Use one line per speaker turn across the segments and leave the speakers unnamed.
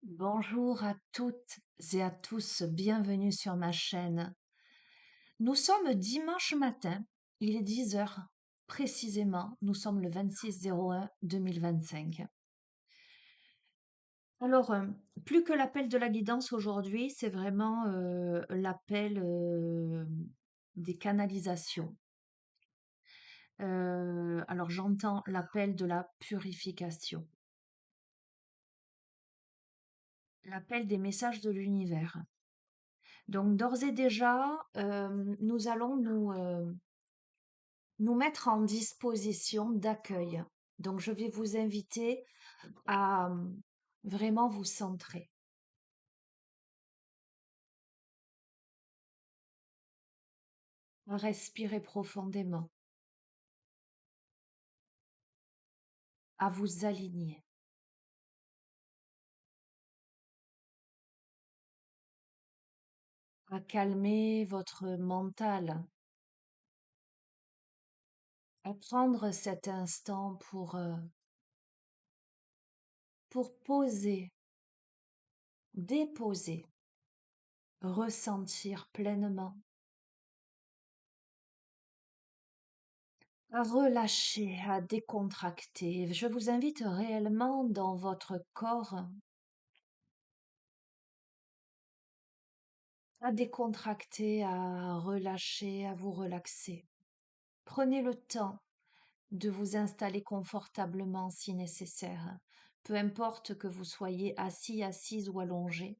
Bonjour à toutes et à tous, bienvenue sur ma chaîne. Nous sommes dimanche matin, il est 10 heures précisément, nous sommes le 26/01/2025. Alors, plus que l'appel de la guidance aujourd'hui, c'est vraiment l'appel des canalisations. Alors j'entends l'appel de la purification, l'appel des messages de l'univers. Donc d'ores et déjà, nous allons nous mettre en disposition d'accueil. Donc je vais vous inviter à vraiment vous centrer, à respirer profondément, à vous aligner, à calmer votre mental, à prendre cet instant pour poser, déposer, ressentir pleinement, à relâcher, à décontracter. Je vous invite réellement dans votre corps à décontracter, à relâcher, à vous relaxer. Prenez le temps de vous installer confortablement si nécessaire, peu importe que vous soyez assis, assise ou allongé.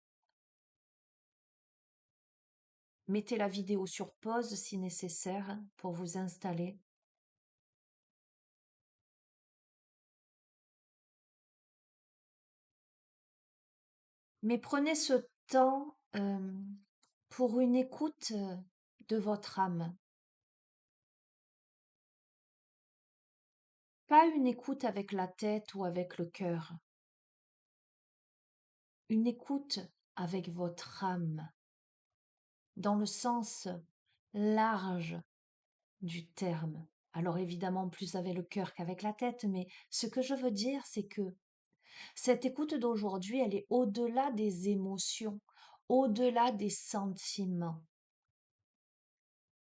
Mettez la vidéo sur pause si nécessaire pour vous installer. Mais prenez ce temps pour une écoute de votre âme. Pas une écoute avec la tête ou avec le cœur. Une écoute avec votre âme, dans le sens large du terme. Alors évidemment, plus avec le cœur qu'avec la tête, mais ce que je veux dire, c'est que cette écoute d'aujourd'hui, elle est au-delà des émotions, au-delà des sentiments.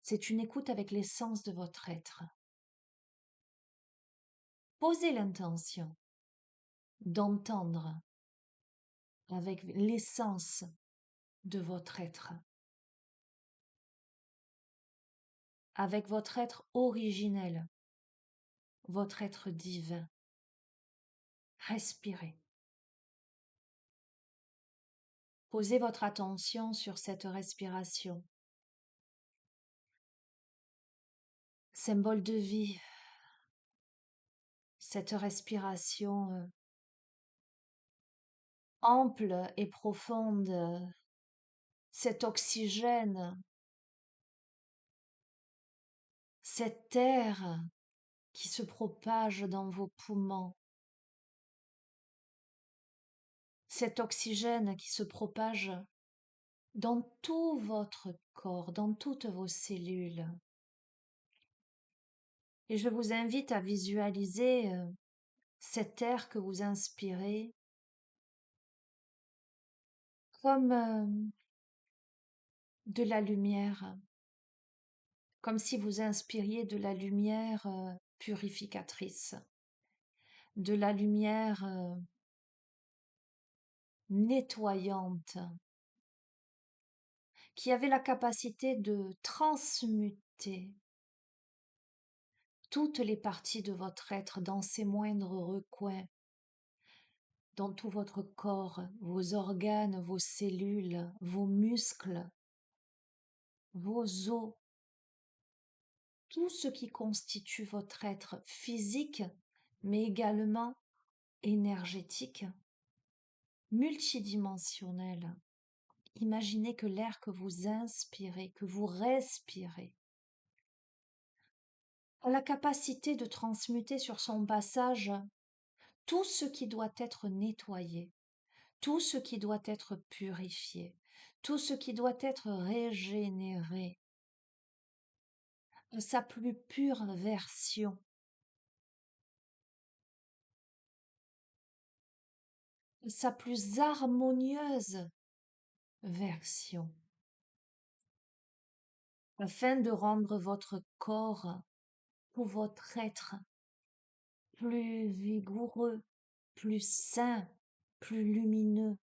C'est une écoute avec l'essence de votre être. Posez l'intention d'entendre avec l'essence de votre être, avec votre être originel, votre être divin. Respirez. Posez votre attention sur cette respiration. Symbole de vie, cette respiration ample et profonde, cet oxygène, cet air qui se propage dans vos poumons, cet oxygène qui se propage dans tout votre corps, dans toutes vos cellules. Et je vous invite à visualiser cet air que vous inspirez comme de la lumière, comme si vous inspiriez de la lumière purificatrice, de la lumière nettoyante, qui avait la capacité de transmuter toutes les parties de votre être dans ses moindres recoins, dans tout votre corps, vos organes, vos cellules, vos muscles, vos os, tout ce qui constitue votre être physique, mais également énergétique, multidimensionnel. Imaginez que l'air que vous inspirez, que vous respirez, a la capacité de transmuter sur son passage tout ce qui doit être nettoyé, tout ce qui doit être purifié, tout ce qui doit être régénéré à sa plus pure version. sa plus harmonieuse version, afin de rendre votre corps ou votre être plus vigoureux, plus sain, plus lumineux,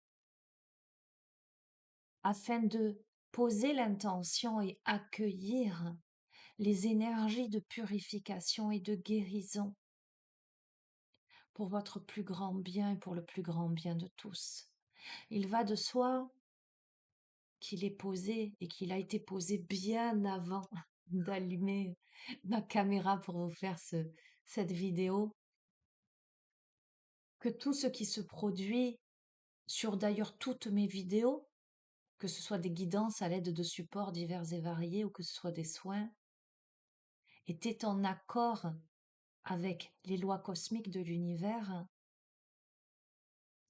afin de poser l'intention et accueillir les énergies de purification et de guérison pour votre plus grand bien et pour le plus grand bien de tous. Il va de soi qu'il est posé et qu'il a été posé bien avant d'allumer ma caméra pour vous faire cette vidéo, que tout ce qui se produit sur d'ailleurs toutes mes vidéos, que ce soit des guidances à l'aide de supports divers et variés ou que ce soit des soins, était en accord avec les lois cosmiques de l'univers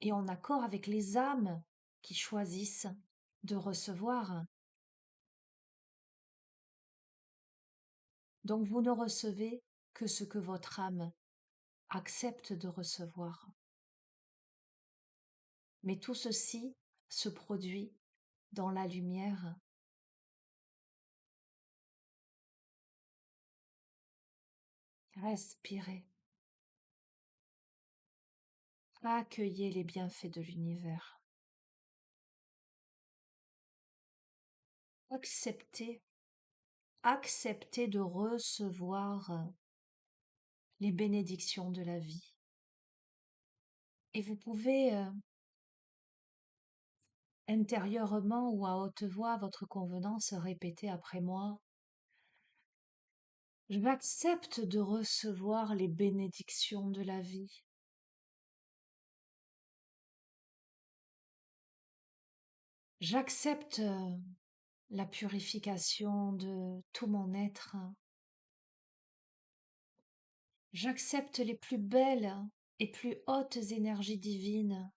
et en accord avec les âmes qui choisissent de recevoir. Donc vous ne recevez que ce que votre âme accepte de recevoir. Mais tout ceci se produit dans la lumière. Respirez. Accueillez les bienfaits de l'univers. Acceptez, acceptez de recevoir les bénédictions de la vie. Et vous pouvez intérieurement ou à haute voix, à votre convenance, répéter après moi: j'accepte de recevoir les bénédictions de la vie. J'accepte la purification de tout mon être. J'accepte les plus belles et plus hautes énergies divines.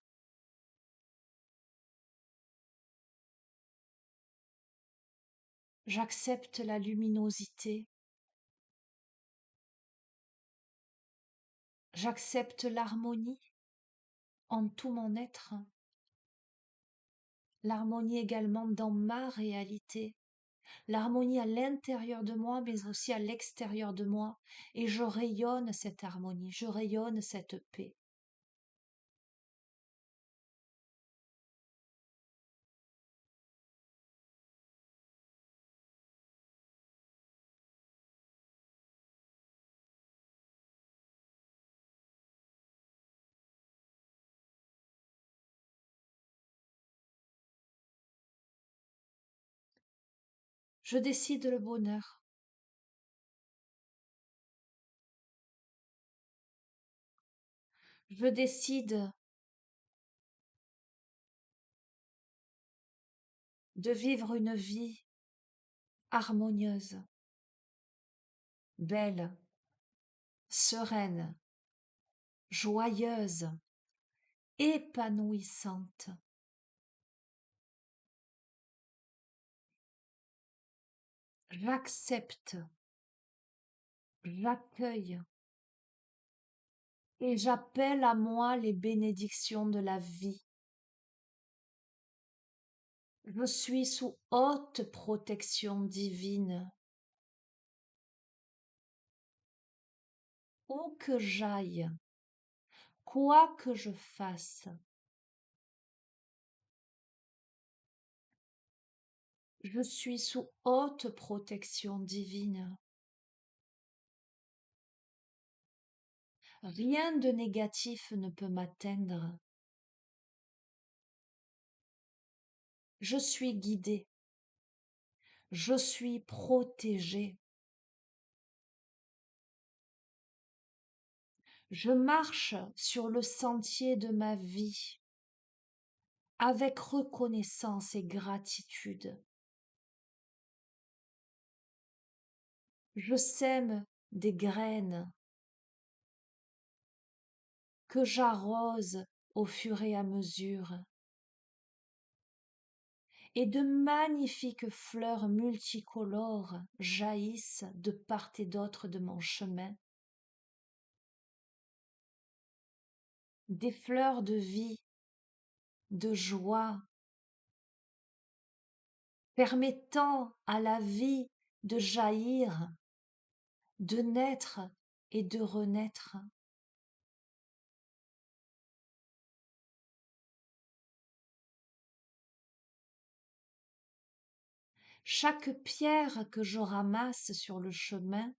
J'accepte la luminosité. J'accepte l'harmonie en tout mon être. L'harmonie également dans ma réalité. L'harmonie à l'intérieur de moi, mais aussi à l'extérieur de moi. Et je rayonne cette harmonie, je rayonne cette paix. Je décide le bonheur. Je décide de vivre une vie harmonieuse, belle, sereine, joyeuse, épanouissante. J'accepte, j'accueille et j'appelle à moi les bénédictions de la vie. Je suis sous haute protection divine. Où que j'aille, quoi que je fasse, je suis sous haute protection divine. Rien de négatif ne peut m'atteindre. Je suis guidée. Je suis protégée. Je marche sur le sentier de ma vie avec reconnaissance et gratitude. Je sème des graines que j'arrose au fur et à mesure, et de magnifiques fleurs multicolores jaillissent de part et d'autre de mon chemin. Des fleurs de vie de joie, permettant à la vie de jaillir, de naître et de renaître. Chaque pierre que je ramasse sur le chemin,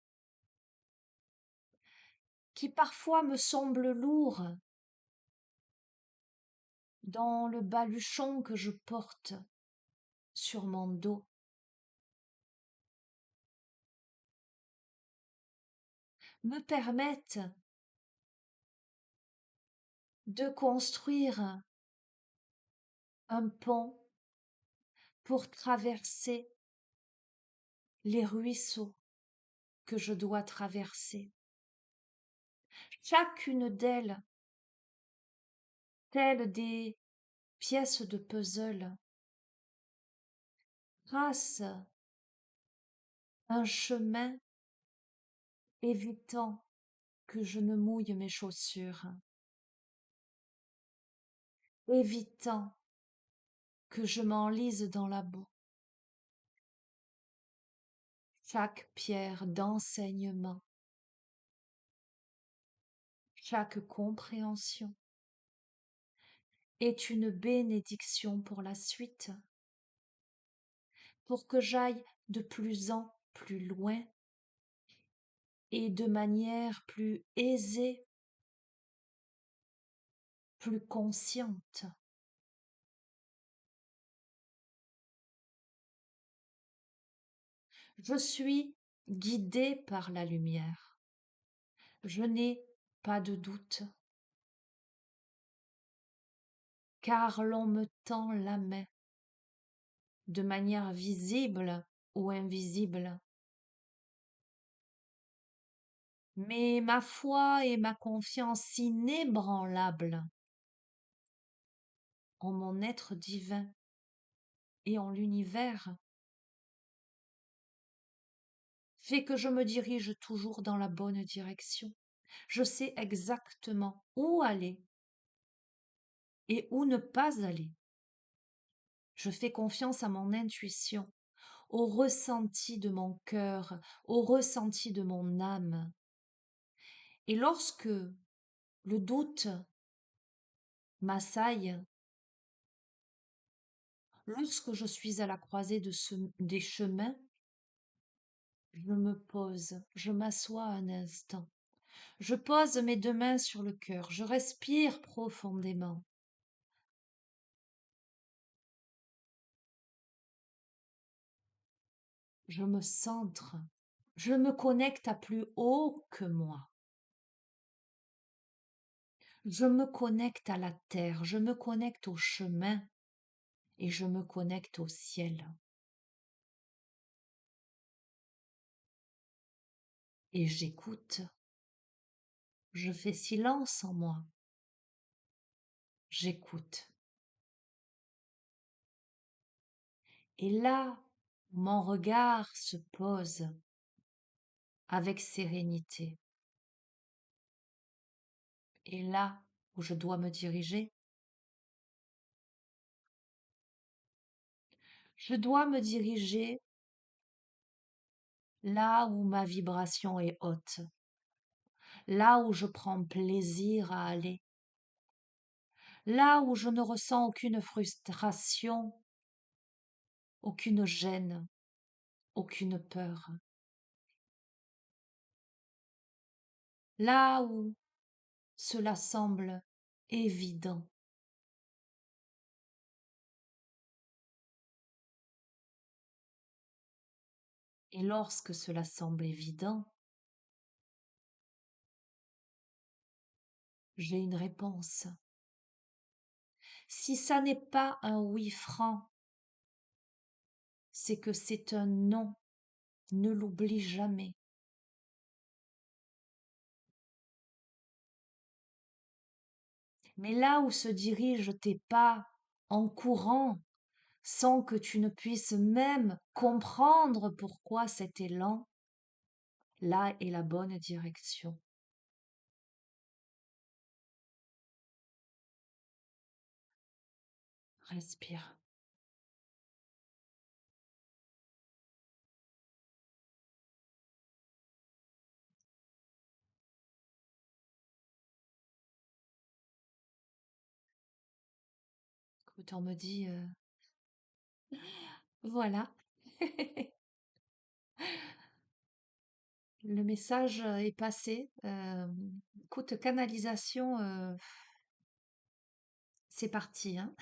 qui parfois me semble lourd dans le baluchon que je porte sur mon dos, me permettent de construire un pont pour traverser les ruisseaux que je dois traverser. Chacune d'elles, telle des pièces de puzzle, trace un chemin évitant que je ne mouille mes chaussures, évitant que je m'enlise dans la boue. Chaque pierre d'enseignement, chaque compréhension est une bénédiction pour la suite, pour que j'aille de plus en plus loin et de manière plus aisée, plus consciente. Je suis guidée par la lumière. Je n'ai pas de doute, car l'on me tend la main de manière visible ou invisible. Mais ma foi et ma confiance inébranlable en mon être divin et en l'univers fait que je me dirige toujours dans la bonne direction. Je sais exactement où aller et où ne pas aller. Je fais confiance à mon intuition, au ressenti de mon cœur, au ressenti de mon âme. Et lorsque le doute m'assaille, lorsque je suis à la croisée des chemins, je me pose, je m'assois un instant. Je pose mes deux mains sur le cœur, je respire profondément. Je me centre, je me connecte à plus haut que moi. Je me connecte à la terre, je me connecte au chemin et je me connecte au ciel. Et j'écoute. Je fais silence en moi. J'écoute. Et là, mon regard se pose avec sérénité. Et là où je dois me diriger, je dois me diriger là où ma vibration est haute, là où je prends plaisir à aller, là où je ne ressens aucune frustration, aucune gêne, aucune peur, là où cela semble évident. Et lorsque cela semble évident, j'ai une réponse. Si ça n'est pas un oui franc, c'est que c'est un non. Ne l'oublie jamais. Mais là où se dirigent tes pas en courant, sans que tu ne puisses même comprendre pourquoi cet élan, là est la bonne direction. Respire. Écoute, on me dit, voilà. Le message est passé. Écoute, canalisation, c'est parti, hein.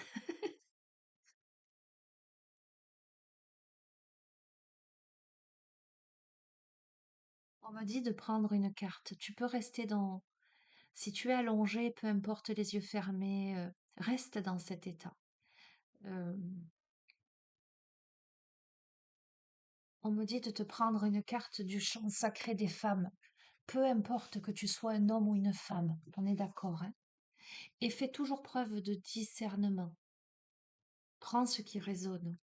On me dit de prendre une carte. Tu peux rester dans... Si tu es allongé, peu importe les yeux fermés, reste dans cet état. Euh, on me dit de te prendre une carte du champ sacré des femmes. Peu importe que tu sois un homme ou une femme, on est d'accord, hein. Et fais toujours preuve de discernement. Prends ce qui résonne.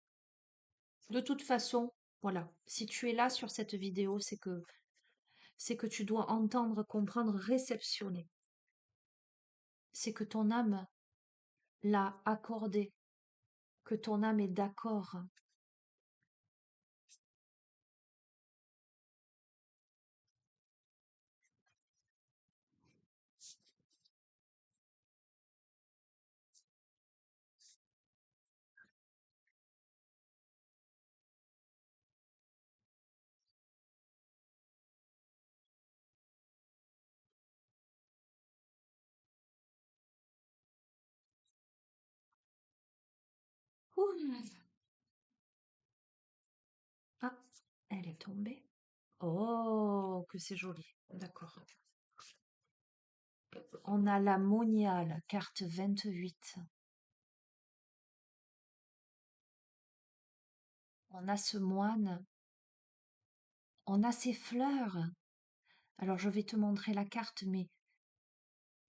De toute façon, voilà, si tu es là sur cette vidéo, c'est que tu dois entendre, comprendre, réceptionner. C'est que ton âme l'a accordé, que ton âme est d'accord. Ouh. Ah, elle est tombée. Oh, que c'est joli. D'accord. On a la moniale, carte 28. On a ce moine. On a ces fleurs. Alors, je vais te montrer la carte, mais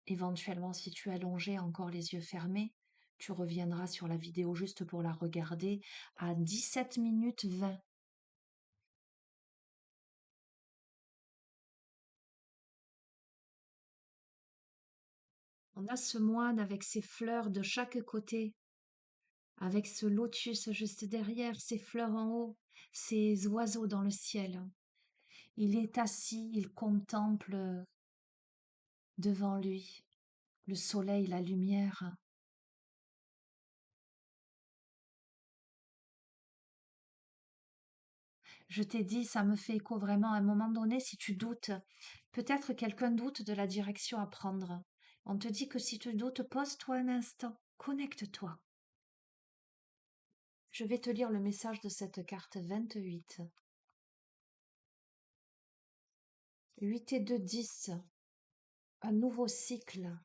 éventuellement, si tu es allongé, encore les yeux fermés, tu reviendras sur la vidéo juste pour la regarder à 17 minutes 20. On a ce moine avec ses fleurs de chaque côté, avec ce lotus juste derrière, ses fleurs en haut, ces oiseaux dans le ciel. Il est assis, il contemple devant lui le soleil, la lumière. Je t'ai dit, ça me fait écho vraiment à un moment donné, si tu doutes, peut-être quelqu'un doute de la direction à prendre. On te dit que si tu doutes, pose-toi un instant, connecte-toi. Je vais te lire le message de cette carte 28. 8 et 2, 10. Un nouveau cycle.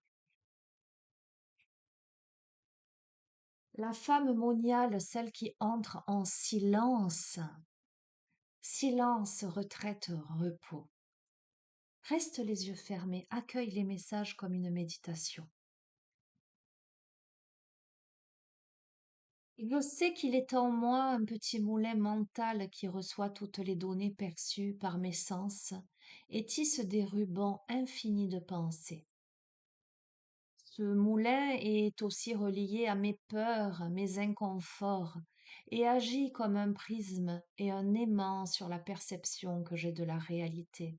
La femme moniale, celle qui entre en silence. Silence, retraite, repos. Reste les yeux fermés, accueille les messages comme une méditation. Je sais qu'il est en moi un petit moulin mental qui reçoit toutes les données perçues par mes sens et tisse des rubans infinis de pensées. Ce moulin est aussi relié à mes peurs, mes inconforts, et agit comme un prisme et un aimant sur la perception que j'ai de la réalité.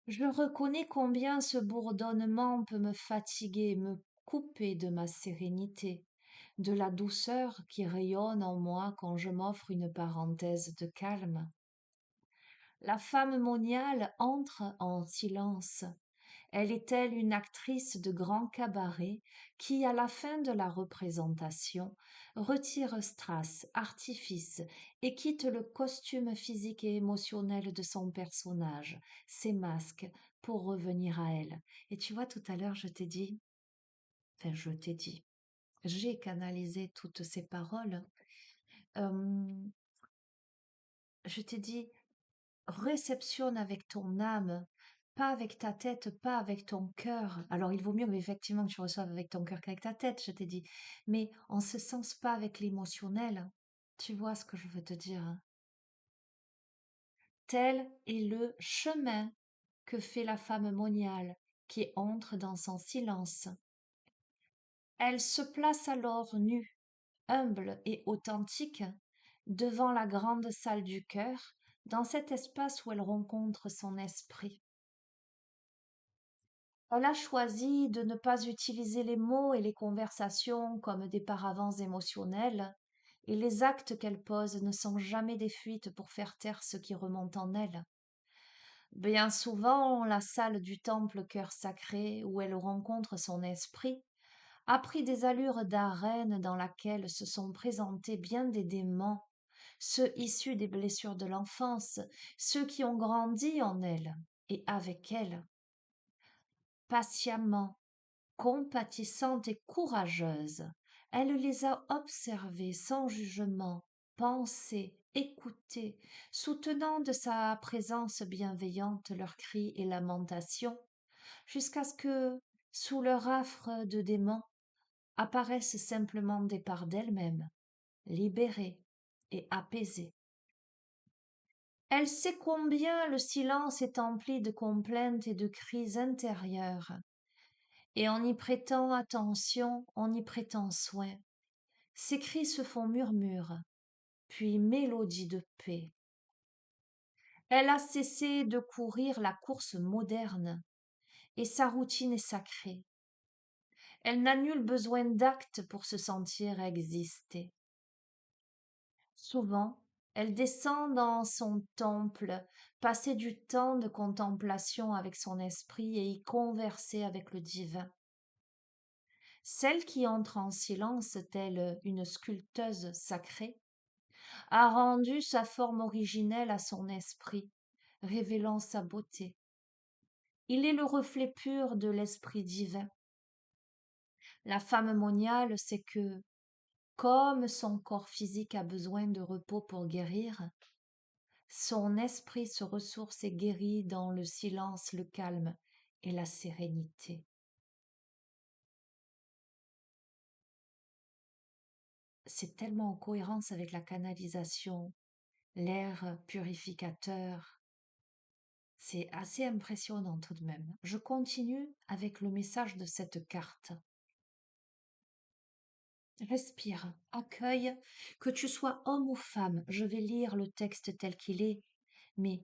Je reconnais combien ce bourdonnement peut me fatiguer, me couper de ma sérénité, de la douceur qui rayonne en moi quand je m'offre une parenthèse de calme. La femme moniale entre en silence. Elle est telle une actrice de grand cabaret qui, à la fin de la représentation, retire strass, artifice et quitte le costume physique et émotionnel de son personnage, ses masques, pour revenir à elle. Et tu vois, tout à l'heure, je t'ai dit, j'ai canalisé toutes ces paroles. Euh, je t'ai dit, réceptionne avec ton âme, pas avec ta tête, pas avec ton cœur. Alors, il vaut mieux effectivement que tu reçoives avec ton cœur qu'avec ta tête, je t'ai dit. Mais en ce sens, pas avec l'émotionnel. Tu vois ce que je veux te dire, hein. Tel est le chemin que fait la femme moniale qui entre dans son silence. Elle se place alors nue, humble et authentique, devant la grande salle du cœur, dans cet espace où elle rencontre son esprit. Elle a choisi de ne pas utiliser les mots et les conversations comme des paravents émotionnels, et les actes qu'elle pose ne sont jamais des fuites pour faire taire ce qui remonte en elle. Bien souvent, la salle du temple cœur sacré, où elle rencontre son esprit, a pris des allures d'arène dans laquelle se sont présentés bien des démons, ceux issus des blessures de l'enfance, ceux qui ont grandi en elle et avec elle. Patiemment, compatissante et courageuse, elle les a observés sans jugement, pensés, écoutés, soutenant de sa présence bienveillante leurs cris et lamentations, jusqu'à ce que, sous leur affre de démons, apparaissent simplement des parts d'elle-même, libérées et apaisées. Elle sait combien le silence est empli de complaintes et de cris intérieurs, et en y prêtant attention, en y prêtant soin, ces cris se font murmures, puis mélodies de paix. Elle a cessé de courir la course moderne, et sa routine est sacrée. Elle n'a nul besoin d'actes pour se sentir exister. Souvent, elle descend dans son temple, passer du temps de contemplation avec son esprit et y converser avec le divin. Celle qui entre en silence, telle une sculpteuse sacrée, a rendu sa forme originelle à son esprit, révélant sa beauté. Il est le reflet pur de l'esprit divin. La femme moniale sait que, comme son corps physique a besoin de repos pour guérir, son esprit se ressource et guérit dans le silence, le calme et la sérénité. C'est tellement en cohérence avec la canalisation, l'air purificateur. C'est assez impressionnant tout de même. Je continue avec le message de cette carte. Respire, accueille, que tu sois homme ou femme. Je vais lire le texte tel qu'il est, mais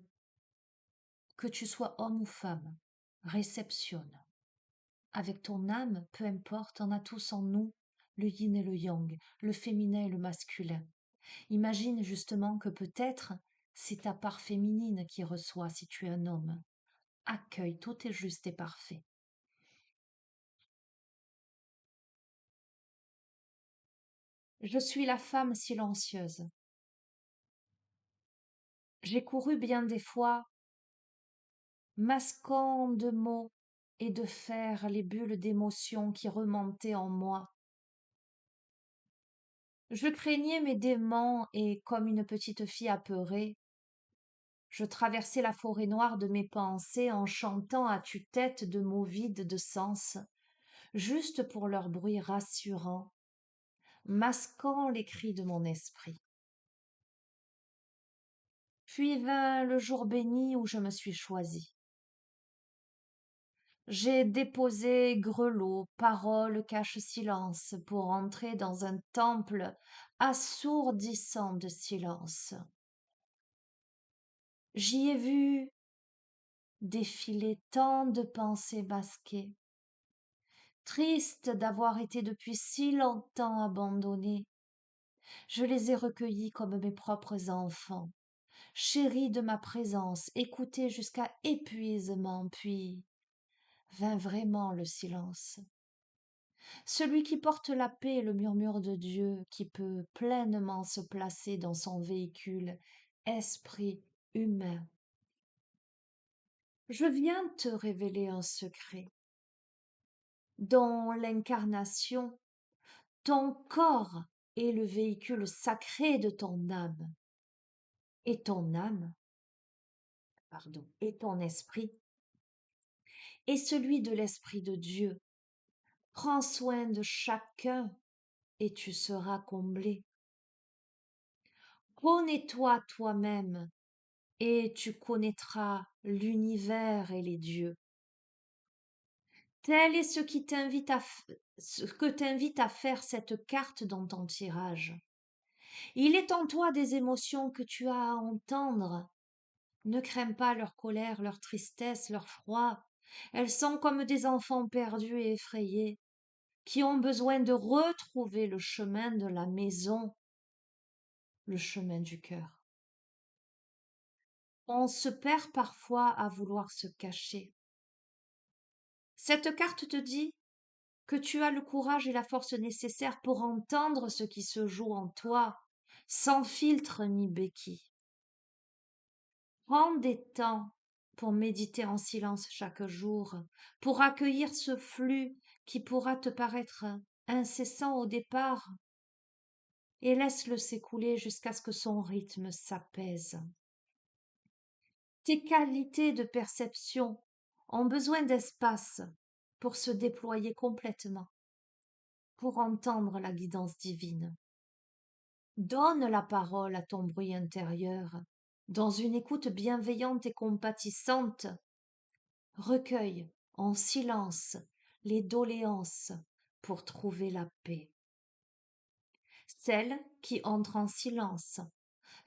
que tu sois homme ou femme, réceptionne. Avec ton âme, peu importe, on a tous en nous le yin et le yang, le féminin et le masculin. Imagine justement que peut-être c'est ta part féminine qui reçoit si tu es un homme. Accueille, tout est juste et parfait. Je suis la femme silencieuse. J'ai couru bien des fois, masquant de mots et de faire les bulles d'émotions qui remontaient en moi. Je craignais mes démons et, comme une petite fille apeurée, je traversais la forêt noire de mes pensées en chantant à tue-tête de mots vides de sens, juste pour leur bruit rassurant, masquant les cris de mon esprit. Puis vint le jour béni où je me suis choisie. J'ai déposé grelots, paroles cache-silence pour entrer dans un temple assourdissant de silence. J'y ai vu défiler tant de pensées masquées, tristes d'avoir été depuis si longtemps abandonnées. Je les ai recueillies comme mes propres enfants, chéris de ma présence, écoutés jusqu'à épuisement, puis vint vraiment le silence. Celui qui porte la paix et le murmure de Dieu, qui peut pleinement se placer dans son véhicule, esprit humain. Je viens te révéler un secret, dont l'incarnation, ton corps est le véhicule sacré de ton âme, et ton âme, pardon, et ton esprit, est celui de l'Esprit de Dieu. Prends soin de chacun et tu seras comblé. Connais-toi toi-même et tu connaîtras l'univers et les dieux. Tel est ce que t'invite à faire cette carte dans ton tirage. Il est en toi des émotions que tu as à entendre. Ne crains pas leur colère, leur tristesse, leur froid. Elles sont comme des enfants perdus et effrayés, qui ont besoin de retrouver le chemin de la maison, le chemin du cœur. On se perd parfois à vouloir se cacher. Cette carte te dit que tu as le courage et la force nécessaires pour entendre ce qui se joue en toi, sans filtre ni béquille. Prends des temps pour méditer en silence chaque jour, pour accueillir ce flux qui pourra te paraître incessant au départ, et laisse-le s'écouler jusqu'à ce que son rythme s'apaise. Tes qualités de perception ont besoin d'espace pour se déployer complètement, pour entendre la guidance divine. Donne la parole à ton bruit intérieur. Dans une écoute bienveillante et compatissante, recueille en silence les doléances pour trouver la paix. Celle qui entre en silence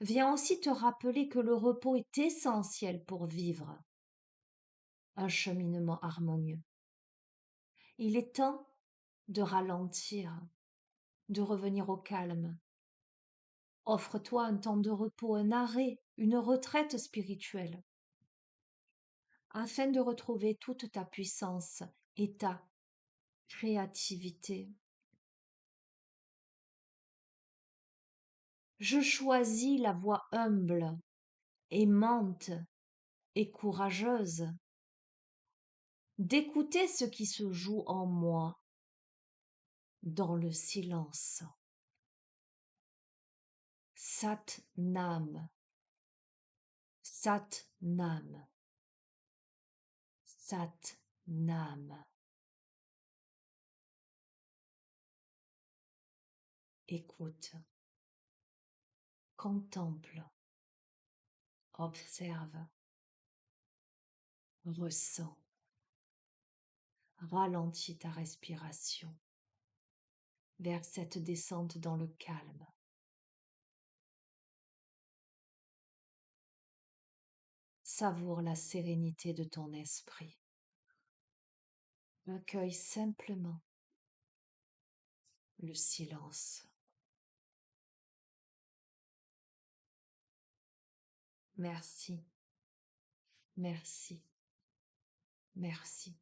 vient aussi te rappeler que le repos est essentiel pour vivre un cheminement harmonieux. Il est temps de ralentir, de revenir au calme. Offre-toi un temps de repos, un arrêt, une retraite spirituelle, afin de retrouver toute ta puissance et ta créativité. Je choisis la voie humble, aimante et courageuse d'écouter ce qui se joue en moi dans le silence. Sat Nam, Sat Nam, Sat Nam. Écoute, contemple, observe, ressens, ralentis ta respiration vers cette descente dans le calme. Savoure la sérénité de ton esprit. Accueille simplement le silence. Merci, merci, merci.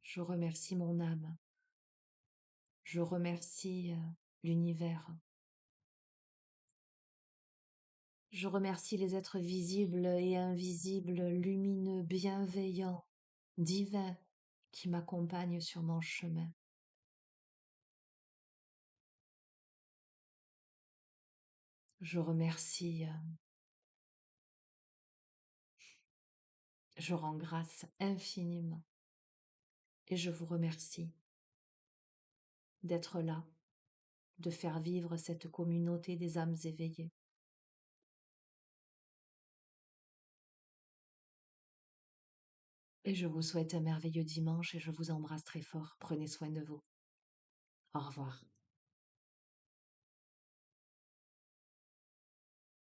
Je remercie mon âme. Je remercie l'univers. Je remercie les êtres visibles et invisibles, lumineux, bienveillants, divins, qui m'accompagnent sur mon chemin. Je remercie, je rends grâce infiniment et je vous remercie d'être là, de faire vivre cette communauté des âmes éveillées. Et je vous souhaite un merveilleux dimanche et je vous embrasse très fort. Prenez soin de vous. Au revoir.